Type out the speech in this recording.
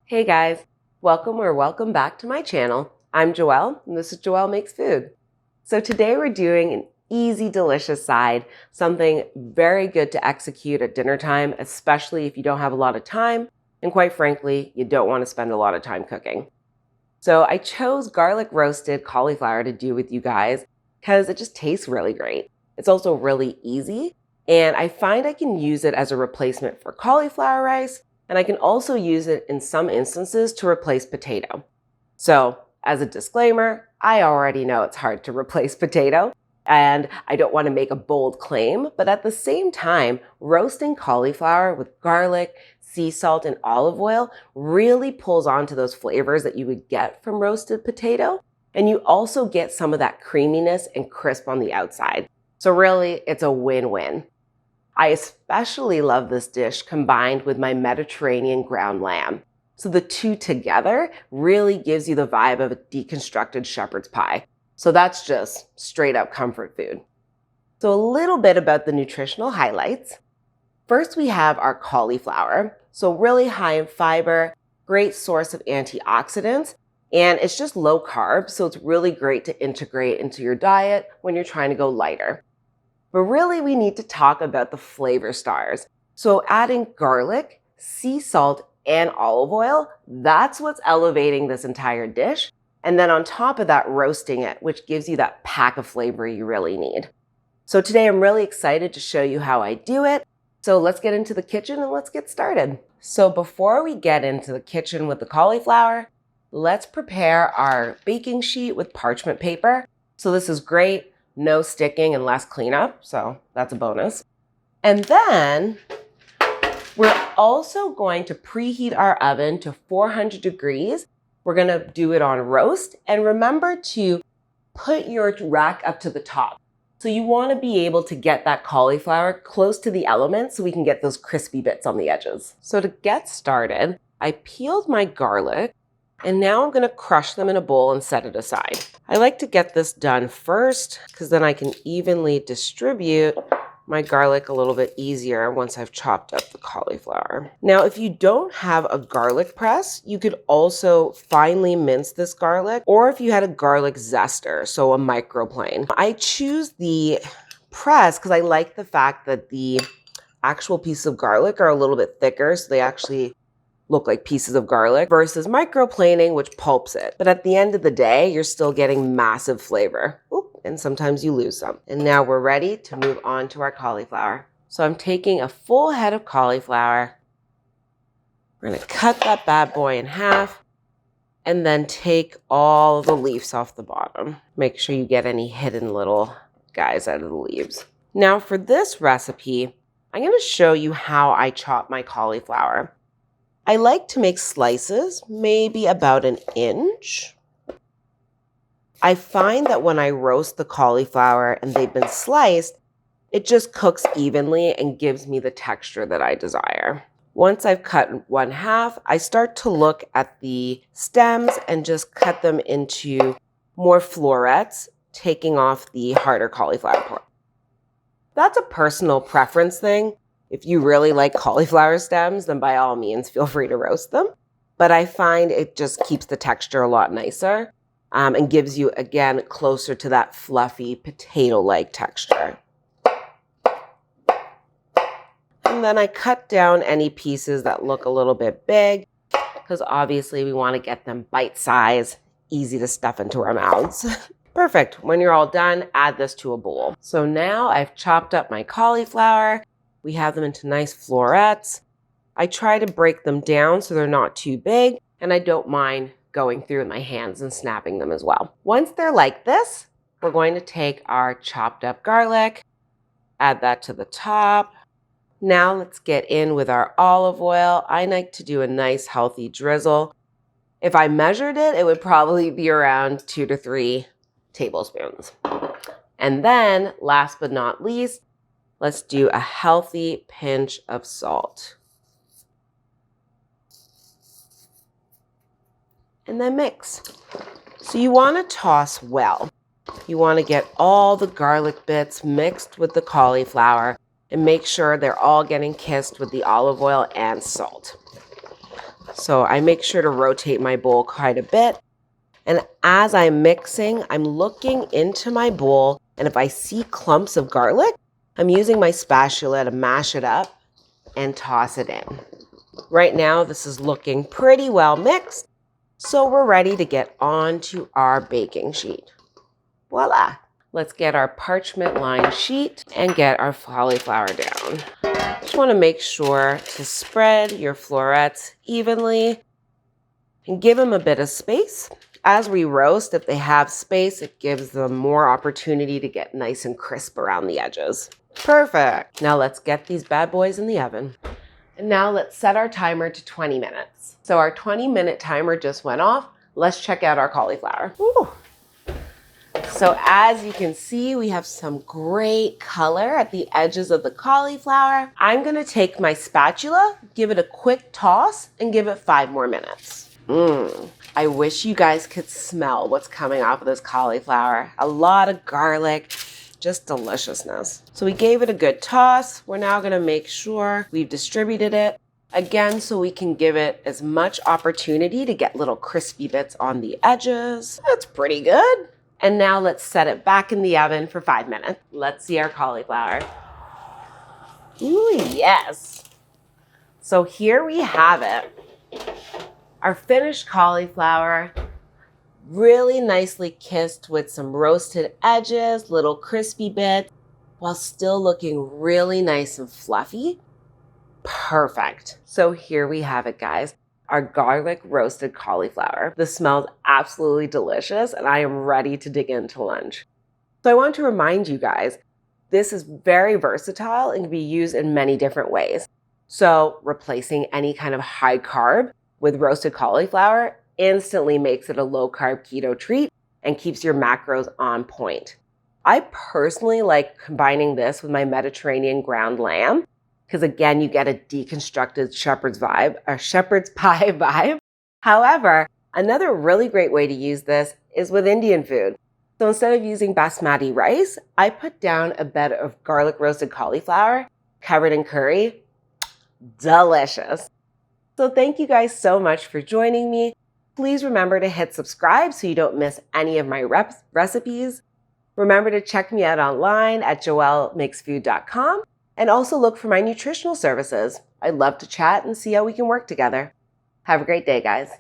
Hey guys, welcome back to my channel. I'm Joelle, and this is Joelle Makes Food. So today we're doing an easy, delicious side, something very good to execute at dinner time, especially if you don't have a lot of time, and quite frankly, you don't want to spend a lot of time cooking. So I chose garlic roasted cauliflower to do with you guys because it just tastes really great. It's also really easy, and I find I can use it as a replacement for cauliflower rice, and I can also use it in some instances to replace potato. So as a disclaimer, I already know it's hard to replace potato, and I don't want to make a bold claim, but at the same time, roasting cauliflower with garlic, sea salt, and olive oil really pulls onto those flavors that you would get from roasted potato. And you also get some of that creaminess and crisp on the outside. So really, it's a win-win. I especially love this dish combined with my Mediterranean ground lamb. So the two together really gives you the vibe of a deconstructed shepherd's pie. So that's just straight up comfort food. So a little bit about the nutritional highlights. First, we have our cauliflower. So really high in fiber, great source of antioxidants, and it's just low carb. So it's really great to integrate into your diet when you're trying to go lighter. But really, we need to talk about the flavor stars. So adding garlic, sea salt, and olive oil, that's what's elevating this entire dish. And then on top of that, roasting it, which gives you that pack of flavor you really need. So today, I'm really excited to show you how I do it. So let's get into the kitchen and let's get started. So before we get into the kitchen with the cauliflower, let's prepare our baking sheet with parchment paper. So this is great. No sticking and less cleanup, so that's a bonus. And then we're also going to preheat our oven to 400 degrees. We're gonna do it on roast, and remember to put your rack up to the top. So you wanna be able to get that cauliflower close to the element so we can get those crispy bits on the edges. So to get started, I peeled my garlic, and now I'm gonna crush them in a bowl and set it aside. I like to get this done first because then I can evenly distribute my garlic a little bit easier once I've chopped up the cauliflower. Now, if you don't have a garlic press, you could also finely mince this garlic, or if you had a garlic zester, so a microplane. I choose the press because I like the fact that the actual pieces of garlic are a little bit thicker, so they actually look like pieces of garlic versus microplaning, which pulps it. But at the end of the day, you're still getting massive flavor. Oop, and sometimes you lose some. And now we're ready to move on to our cauliflower. So I'm taking a full head of cauliflower. We're gonna cut that bad boy in half and then take all the leaves off the bottom. Make sure you get any hidden little guys out of the leaves. Now for this recipe, I'm gonna show you how I chop my cauliflower. I like to make slices, maybe about an inch. I find that when I roast the cauliflower and they've been sliced, it just cooks evenly and gives me the texture that I desire. Once I've cut one half, I start to look at the stems and just cut them into more florets, taking off the harder cauliflower part. That's a personal preference thing. If you really like cauliflower stems, then by all means, feel free to roast them. But I find it just keeps the texture a lot nicer and gives you, again, closer to that fluffy potato-like texture. And then I cut down any pieces that look a little bit big because obviously we want to get them bite-sized, easy to stuff into our mouths. Perfect. When you're all done, add this to a bowl. So now I've chopped up my cauliflower. We have them into nice florets. I try to break them down so they're not too big, and I don't mind going through with my hands and snapping them as well. Once they're like this, we're going to take our chopped up garlic, add that to the top. Now let's get in with our olive oil. I like to do a nice healthy drizzle. If I measured it, it would probably be around 2 to 3 tablespoons. And then, last but not least, let's do a healthy pinch of salt. And then mix. So you want to toss well. You want to get all the garlic bits mixed with the cauliflower and make sure they're all getting kissed with the olive oil and salt. So I make sure to rotate my bowl quite a bit. And as I'm mixing, I'm looking into my bowl, and if I see clumps of garlic, I'm using my spatula to mash it up and toss it in. Right now, this is looking pretty well mixed, so we're ready to get on to our baking sheet. Voila! Let's get our parchment lined sheet and get our cauliflower down. Just want to make sure to spread your florets evenly and give them a bit of space. As we roast, if they have space, it gives them more opportunity to get nice and crisp around the edges. Perfect. Now let's get these bad boys in the oven. And now let's set our timer to 20 minutes. So our 20-minute timer just went off. Let's check out our cauliflower. Ooh. So as you can see, we have some great color at the edges of the cauliflower. I'm gonna take my spatula, give it a quick toss, and give it 5 more minutes. I wish you guys could smell what's coming off of this cauliflower. A lot of garlic, just deliciousness. So we gave it a good toss. We're now gonna make sure we've distributed it. Again, so we can give it as much opportunity to get little crispy bits on the edges. That's pretty good. And now let's set it back in the oven for 5 minutes. Let's see our cauliflower. Ooh, yes. So here we have it. Our finished cauliflower, really nicely kissed with some roasted edges, little crispy bits, while still looking really nice and fluffy. Perfect. So here we have it, guys. Our garlic roasted cauliflower. This smells absolutely delicious, and I am ready to dig into lunch. So I want to remind you guys, this is very versatile and can be used in many different ways. So replacing any kind of high carb with roasted cauliflower instantly makes it a low carb keto treat and keeps your macros on point. I personally like combining this with my Mediterranean ground lamb because again, you get a deconstructed shepherd's pie vibe. However, another really great way to use this is with Indian food. So instead of using basmati rice, I put down a bed of garlic roasted cauliflower covered in curry. Delicious. So thank you guys so much for joining me. Please remember to hit subscribe so you don't miss any of my recipes. Remember to check me out online at joellemakesfood.com and also look for my nutritional services. I'd love to chat and see how we can work together. Have a great day, guys.